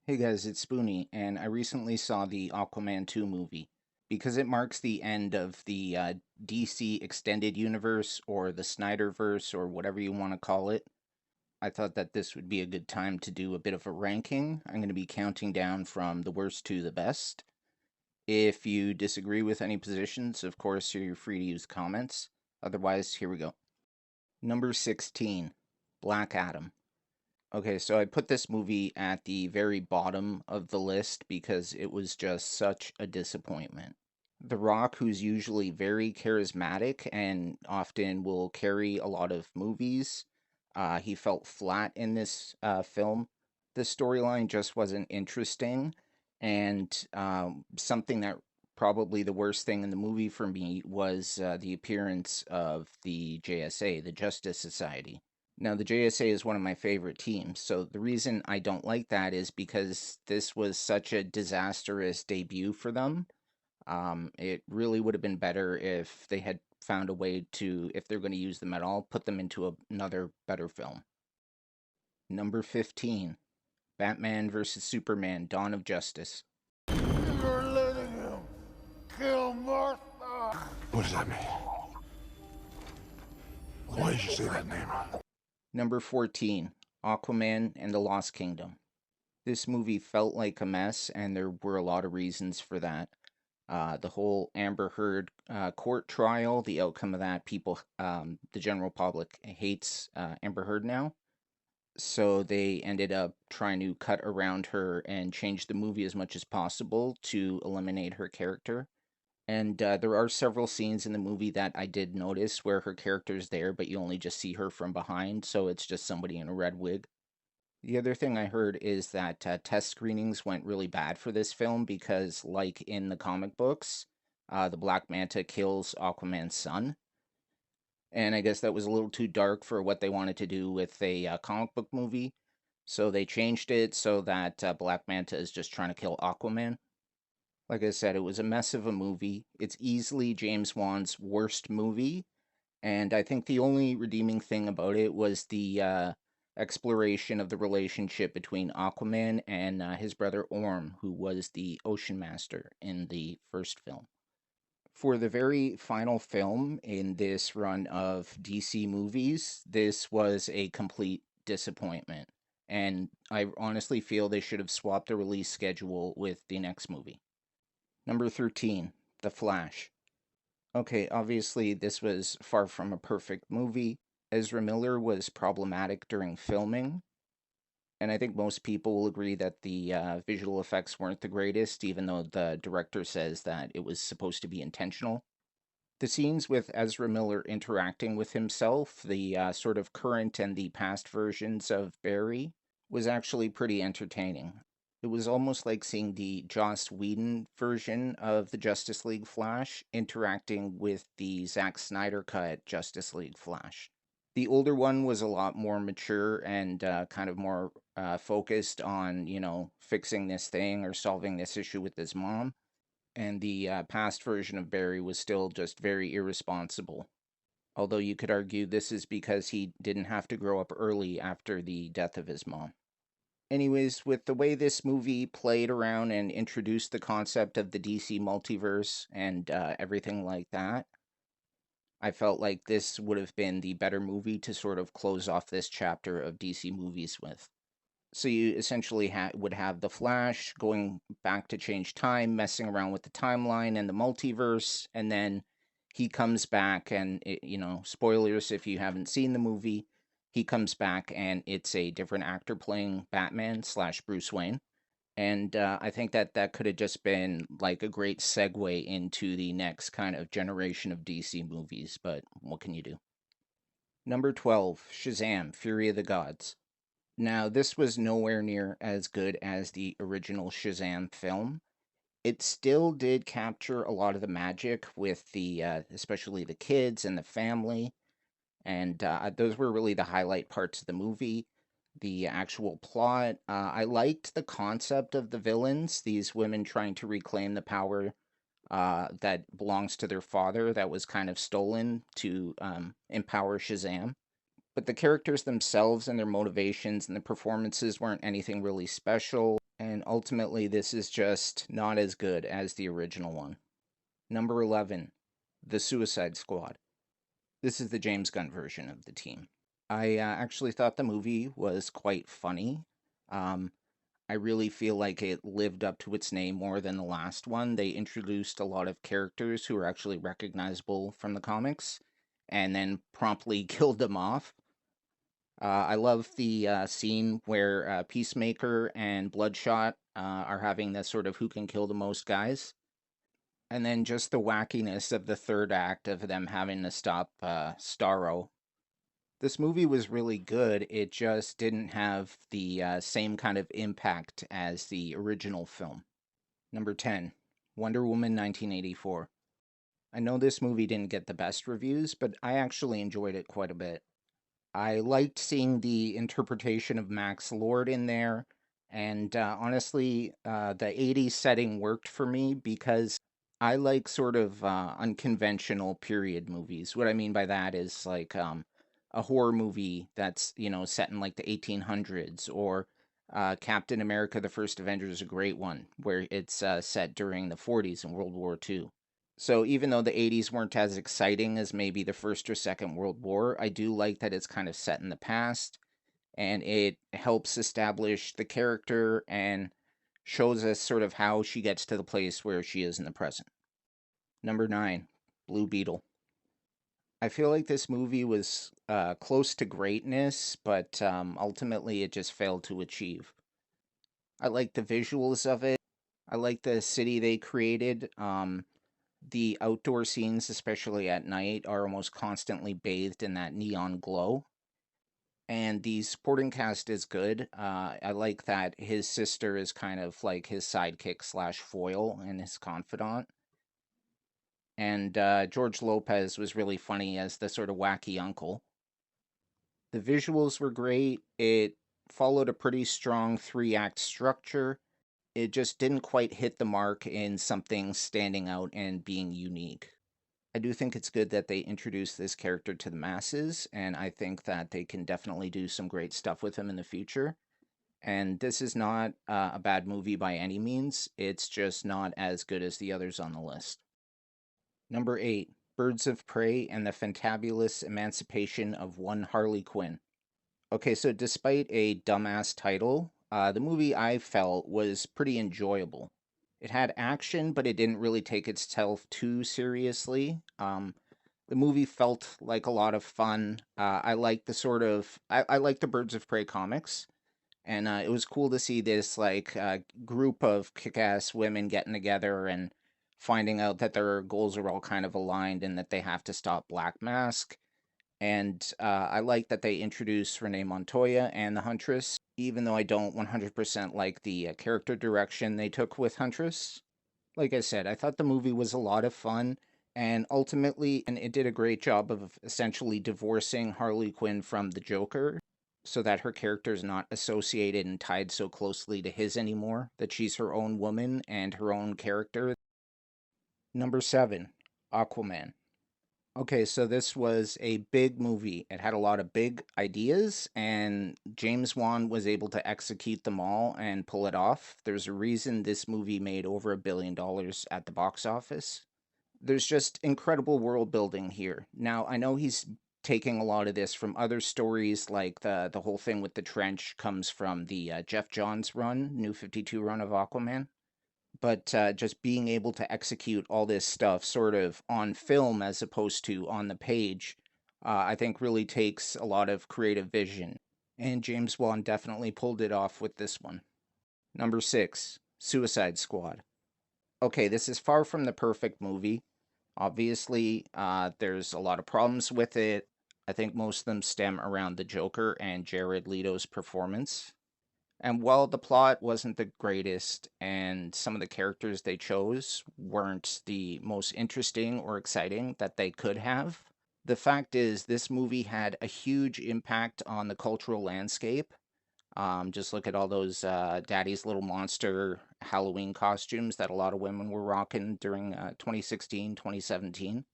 Hey guys, it's Spoonie, and I recently saw the Aquaman 2 movie. Because it marks the end of the DC Extended Universe, or the Snyderverse, or whatever you want to call it, I thought that this would be a good time to do a bit of a ranking. I'm going to be counting down from the worst to the best. If you disagree with any positions, of course, you're free to use comments. Otherwise, here we go. Number 16, Black Adam. Okay, so I put this movie at the very bottom of the list because it was just such a disappointment. The Rock, who's usually very charismatic and often will carry a lot of movies, he felt flat in this film. The storyline just wasn't interesting, and something that probably the worst thing in the movie for me was the appearance of the JSA, the Justice Society. Now, the JSA is one of my favorite teams, so the reason I don't like that is because this was such a disastrous debut for them. It really would have been better if they had found a way to, if they're going to use them at all, put them into another better film. Number 15, Batman vs. Superman, Dawn of Justice. You're letting him kill Martha! What does that mean? Why did you say that name? Number 14, Aquaman and the Lost Kingdom. This movie felt like a mess, and there were a lot of reasons for that. The whole Amber Heard court trial, the outcome of that, the general public hates Amber Heard now. So they ended up trying to cut around her and change the movie as much as possible to eliminate her character. And there are several scenes in the movie that I did notice where her character's there, but you only just see her from behind, so it's just somebody in a red wig. The other thing I heard is that test screenings went really bad for this film because, like in the comic books, the Black Manta kills Aquaman's son. And I guess that was a little too dark for what they wanted to do with a comic book movie. So they changed it so that Black Manta is just trying to kill Aquaman. Like I said, it was a mess of a movie. It's easily James Wan's worst movie, and I think the only redeeming thing about it was the exploration of the relationship between Aquaman and his brother Orm, who was the Ocean Master in the first film. For the very final film in this run of DC movies, this was a complete disappointment. And I honestly feel they should have swapped the release schedule with the next movie. Number 13, The Flash. Okay, obviously, this was far from a perfect movie. Ezra Miller was problematic during filming, and I think most people will agree that the visual effects weren't the greatest, even though the director says that it was supposed to be intentional. The scenes with Ezra Miller interacting with himself, the sort of current and the past versions of Barry, was actually pretty entertaining. It was almost like seeing the Joss Whedon version of the Justice League Flash interacting with the Zack Snyder cut Justice League Flash. The older one was a lot more mature and kind of more focused on, fixing this thing or solving this issue with his mom. And the past version of Barry was still just very irresponsible. Although you could argue this is because he didn't have to grow up early after the death of his mom. Anyways, with the way this movie played around and introduced the concept of the DC multiverse and everything like that, I felt like this would have been the better movie to sort of close off this chapter of DC movies with. So you essentially would have the Flash going back to change time, messing around with the timeline and the multiverse, and then he comes back and spoilers if you haven't seen the movie, he comes back and it's a different actor playing Batman slash Bruce Wayne. And I think that that could have just been like a great segue into the next kind of generation of DC movies, but what can you do? Number 12, Shazam, Fury of the Gods. Now, this was nowhere near as good as the original Shazam film. It still did capture a lot of the magic with especially the kids and the family, and those were really the highlight parts of the movie. The actual plot, I liked the concept of the villains, these women trying to reclaim the power that belongs to their father that was kind of stolen to empower Shazam. But the characters themselves and their motivations and the performances weren't anything really special. And ultimately, this is just not as good as the original one. Number 11, The Suicide Squad. This is the James Gunn version of the team. I actually thought the movie was quite funny. Um, I really feel like it lived up to its name more than the last one. They introduced a lot of characters who are actually recognizable from the comics and then promptly killed them off. I love the scene where Peacemaker and Bloodshot are having this sort of who can kill the most guys. And then just the wackiness of the third act of them having to stop Starro. This movie was really good. It just didn't have the same kind of impact as the original film. Number 10, Wonder Woman 1984. I know this movie didn't get the best reviews, but I actually enjoyed it quite a bit. I liked seeing the interpretation of Max Lord in there, and honestly, the 80s setting worked for me because I like sort of unconventional period movies. What I mean by that is like a horror movie that's, set in like the 1800s, or Captain America the First Avenger is a great one, where it's set during the 40s and World War II. So even though the 80s weren't as exciting as maybe the First or Second World War, I do like that it's kind of set in the past, and it helps establish the character and shows us sort of how she gets to the place where she is in the present. Number 9, Blue Beetle. I feel like this movie was close to greatness, but ultimately it just failed to achieve. I like the visuals of it. I like the city they created. The outdoor scenes, especially at night, are almost constantly bathed in that neon glow. And the supporting cast is good. I like that his sister is kind of like his sidekick slash foil and his confidant. And George Lopez was really funny as the sort of wacky uncle. The visuals were great. It followed a pretty strong three-act structure. It just didn't quite hit the mark in something standing out and being unique. I do think it's good that they introduced this character to the masses, and I think that they can definitely do some great stuff with him in the future. And this is not a bad movie by any means, it's just not as good as the others on the list. Number 8, Birds of Prey and the Fantabulous Emancipation of One Harley Quinn. Okay, so despite a dumbass title, the movie I felt was pretty enjoyable. It had action, but it didn't really take itself too seriously. The movie felt like a lot of fun. I like the I like the Birds of Prey comics, and it was cool to see this like group of kick-ass women getting together and finding out that their goals are all kind of aligned and that they have to stop Black Mask. And I like that they introduced Renee Montoya and the Huntress, even though I don't 100% like the character direction they took with Huntress. Like I said, I thought the movie was a lot of fun, and ultimately, and it did a great job of essentially divorcing Harley Quinn from the Joker so that her character is not associated and tied so closely to his anymore, that she's her own woman and her own character. Number 7, Aquaman. Okay, so this was a big movie. It had a lot of big ideas, and James Wan was able to execute them all and pull it off. There's a reason this movie made over $1 billion at the box office. There's just incredible world building here. Now, I know he's taking a lot of this from other stories, like the whole thing with the trench comes from the Jeff Johns run, New 52 run of Aquaman, but just being able to execute all this stuff sort of on film as opposed to on the page, I think really takes a lot of creative vision. And James Wan definitely pulled it off with this one. Number 6, Suicide Squad. Okay, this is far from the perfect movie. Obviously, there's a lot of problems with it. I think most of them stem around the Joker and Jared Leto's performance. And while the plot wasn't the greatest and some of the characters they chose weren't the most interesting or exciting that they could have, the fact is this movie had a huge impact on the cultural landscape. Just look at all those Daddy's Little Monster Halloween costumes that a lot of women were rocking during 2016, 2017.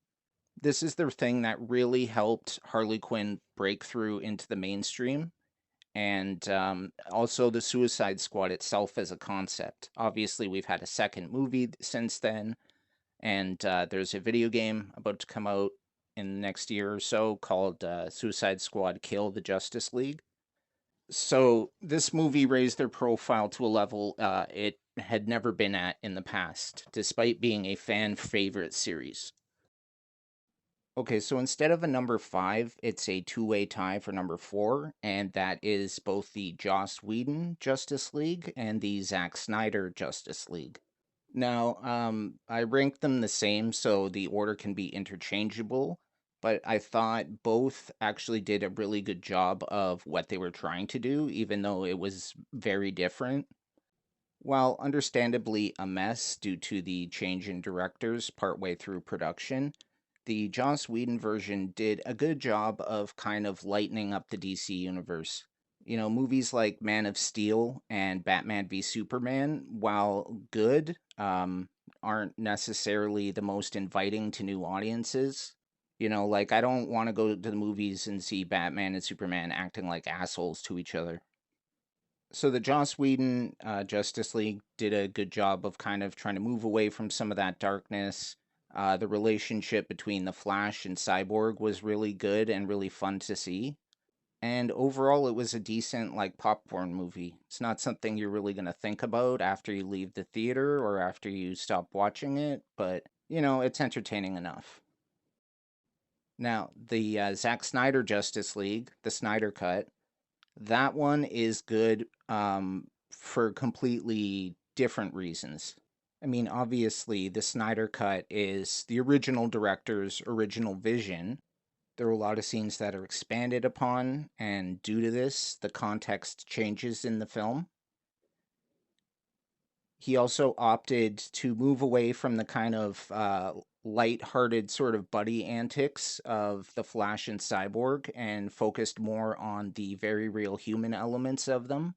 This is the thing that really helped Harley Quinn break through into the mainstream, and also the Suicide Squad itself as a concept. Obviously, we've had a second movie since then, and there's a video game about to come out in the next year or so called Suicide Squad Kill the Justice League. So this movie raised their profile to a level it had never been at in the past, despite being a fan favorite series. Okay, so instead of a number five, it's a two-way tie for number four, and that is both the Joss Whedon Justice League and the Zack Snyder Justice League. Now, I ranked them the same, so the order can be interchangeable, but I thought both actually did a really good job of what they were trying to do, even though it was very different. While understandably a mess due to the change in directors partway through production, the Joss Whedon version did a good job of kind of lightening up the DC universe. You know, movies like Man of Steel and Batman v Superman, while good, aren't necessarily the most inviting to new audiences. You know, like I don't want to go to the movies and see Batman and Superman acting like assholes to each other. So the Joss Whedon Justice League did a good job of kind of trying to move away from some of that darkness. The relationship between the Flash and Cyborg was really good and really fun to see. And overall, it was a decent, like, popcorn movie. It's not something you're really going to think about after you leave the theater or after you stop watching it, but, you know, it's entertaining enough. Now, the Zack Snyder Justice League, the Snyder Cut, that one is good for completely different reasons. I mean, obviously, the Snyder Cut is the original director's original vision. There are a lot of scenes that are expanded upon, and due to this, the context changes in the film. He also opted to move away from the kind of light-hearted sort of buddy antics of the Flash and Cyborg and focused more on the very real human elements of them.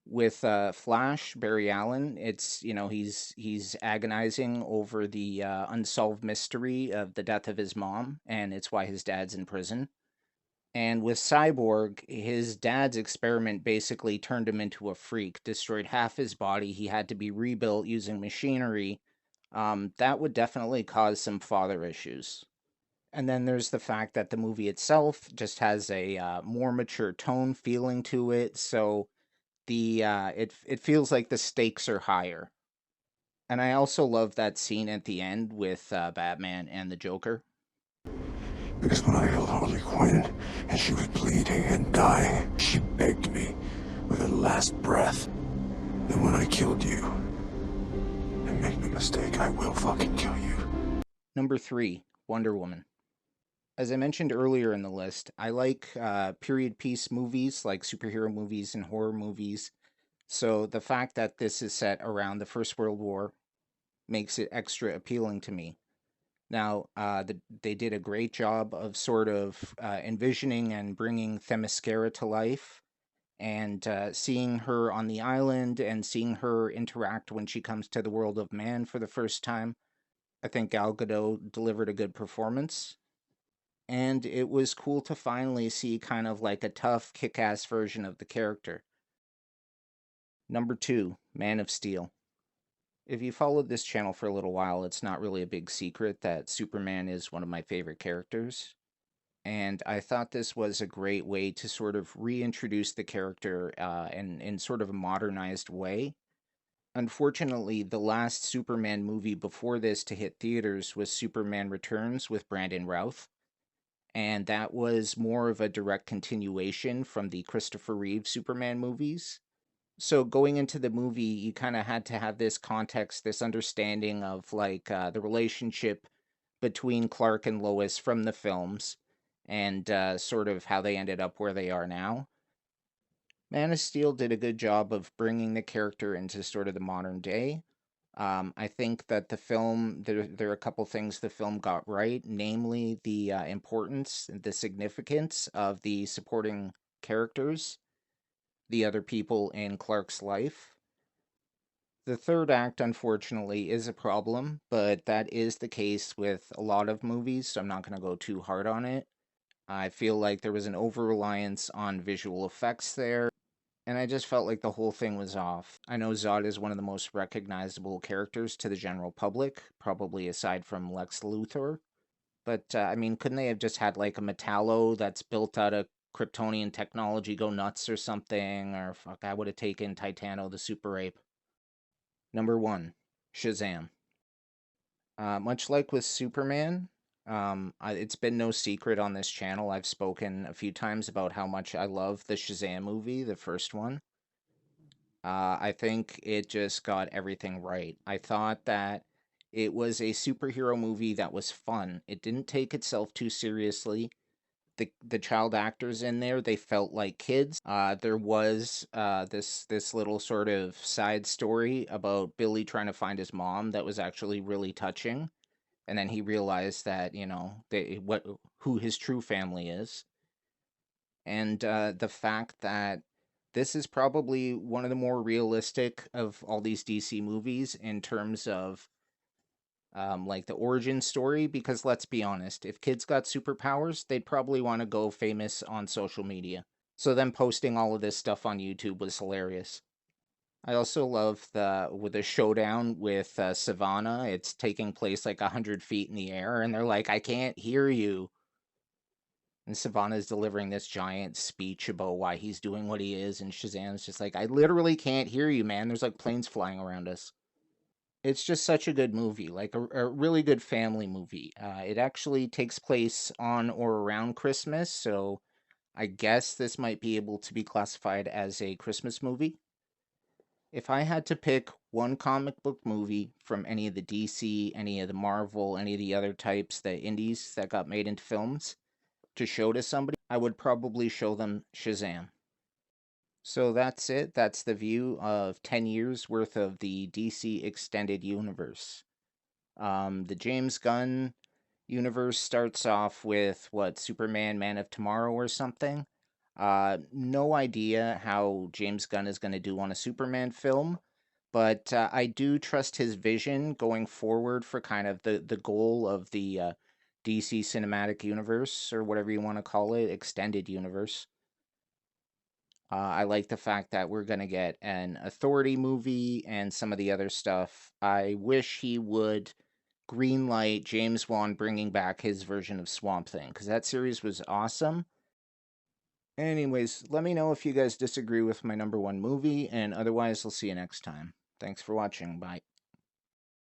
With Flash, Barry Allen, it's, you know, he's agonizing over the unsolved mystery of the death of his mom, and it's why his dad's in prison. And with Cyborg, his dad's experiment basically turned him into a freak, destroyed half his body. He had to be rebuilt using machinery. That would definitely cause some father issues. And then there's the fact that the movie itself just has a more mature tone feeling to it, so the it feels like the stakes are higher. And I also love that scene at the end with Batman and the Joker. Because when I held Harley Quinn and she was bleeding and dying, she begged me with her last breath that when I killed you, and make no mistake, I will fucking kill you. Number three, Wonder Woman. As I mentioned earlier in the list, I like period piece movies, like superhero movies and horror movies. So the fact that this is set around the First World War makes it extra appealing to me. Now, they did a great job of sort of envisioning and bringing Themyscira to life, and seeing her on the island and seeing her interact when she comes to the world of man for the first time. I think Gal Gadot delivered a good performance, and it was cool to finally see kind of like a tough, kick ass version of the character. Number two, Man of Steel. If you followed this channel for a little while, it's not really a big secret that Superman is one of my favorite characters. And I thought this was a great way to sort of reintroduce the character in sort of a modernized way. Unfortunately, the last Superman movie before this to hit theaters was Superman Returns with Brandon Routh, and that was more of a direct continuation from the Christopher Reeve Superman movies. So going into the movie, you kind of had to have this context, this understanding of like the relationship between Clark and Lois from the films, and sort of how they ended up where they are now. Man of Steel did a good job of bringing the character into sort of the modern day. I think that the film, there are a couple things the film got right, namely the importance and the significance of the supporting characters, the other people in Clark's life. The third act, unfortunately, is a problem, but that is the case with a lot of movies, so I'm not going to go too hard on it. I feel like there was an over reliance on visual effects there, and I just felt like the whole thing was off. I know Zod is one of the most recognizable characters to the general public, probably aside from Lex Luthor. But I mean, couldn't they have just had like a Metallo that's built out of Kryptonian technology go nuts or something? Or fuck, I would have taken Titano the Super Ape. Number one, Shazam. Much like with Superman, it's been no secret on this channel. I've spoken a few times about how much I love the Shazam movie, the first one. I think it just got everything right. I thought that it was a superhero movie that was fun. It didn't take itself too seriously. The child actors in there, they felt like kids. There was this little sort of side story about Billy trying to find his mom that was actually really touching, and then he realized that what who his true family is, and the fact that this is probably one of the more realistic of all these DC movies in terms of like the origin story, because let's be honest, if kids got superpowers, they'd probably want to go famous on social media. So them posting all of this stuff on YouTube was hilarious. I also love the showdown with Savannah. It's taking place like 100 feet in the air, and they're like, "I can't hear you." And Savannah's delivering this giant speech about why he's doing what he is, and Shazam's just like, "I literally can't hear you, man. There's like planes flying around us." It's just such a good movie, like a really good family movie. It actually takes place on or around Christmas, so I guess this might be able to be classified as a Christmas movie. If I had to pick one comic book movie from any of the DC, any of the Marvel, any of the other types, the indies that got made into films, to show to somebody, I would probably show them Shazam. So that's it. That's the view of 10 years worth of the DC Extended Universe. The James Gunn universe starts off with what, Superman, Man of Tomorrow or something. No idea how James Gunn is going to do on a Superman film, but I do trust his vision going forward for kind of the goal of the DC Cinematic Universe, or whatever you want to call it, extended universe. I like the fact that we're going to get an Authority movie and some of the other stuff. I wish he would greenlight James Wan bringing back his version of Swamp Thing, because that series was awesome. Anyways, let me know if you guys disagree with my number one movie, and otherwise, I'll see you next time. Thanks for watching. Bye.